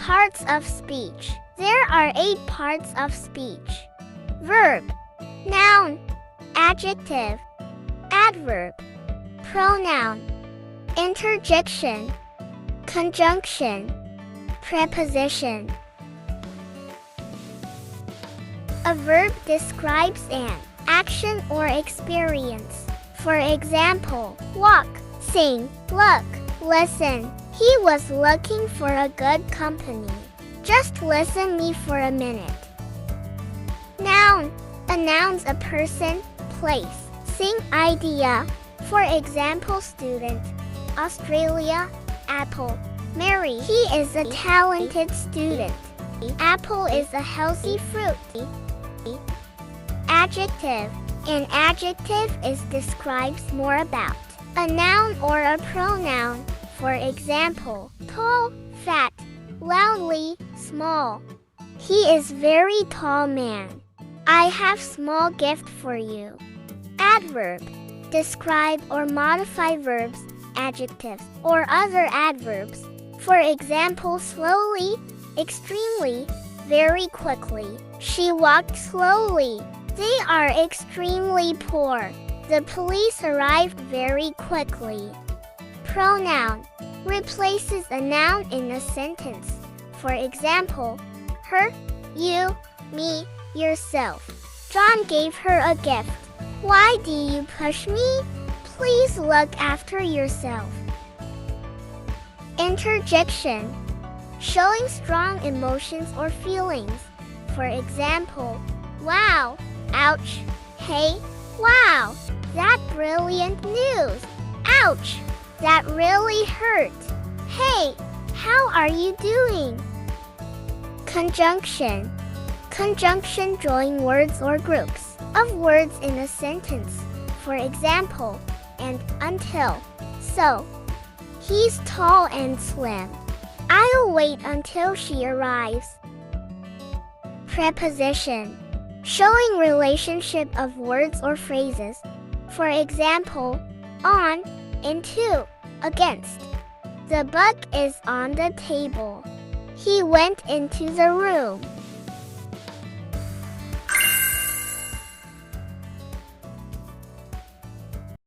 Parts of speech. There are 8 parts of speech. Verb, noun, adjective, adverb, pronoun, interjection, conjunction, preposition. A verb describes an action or experience. For example, walk, sing, look, listen. He was looking for a good company. Just listen me for a minute. Noun, announce a person, place, thing, idea. For example, student, Australia, apple. Mary, he is a talented student. Apple is a healthy fruit. Adjective, an adjective describes more about a noun or a pronoun. For example, tall, fat, loudly, small. He is very tall man. I have small gift for you. Adverb, describe or modify verbs, adjectives, or other adverbs. For example, slowly, extremely, very quickly. She walked slowly. They are extremely poor. The police arrived very quickly. Pronoun, replaces a noun in a sentence. For example, her, you, me, yourself. John gave her a gift. Why do you push me? Please look after yourself. Interjection, showing strong emotions or feelings. For example, wow, ouch, hey, wow, that brilliant news, ouch, that really hurt, hey, how are you doing? Conjunction, conjunction join words or groups of words in a sentence. For example, and, until, so. He's tall and slim. I'll wait until she arrives. Preposition, showing relationship of words or phrases. For example, on, into, against. The book is on the table. He went into the room.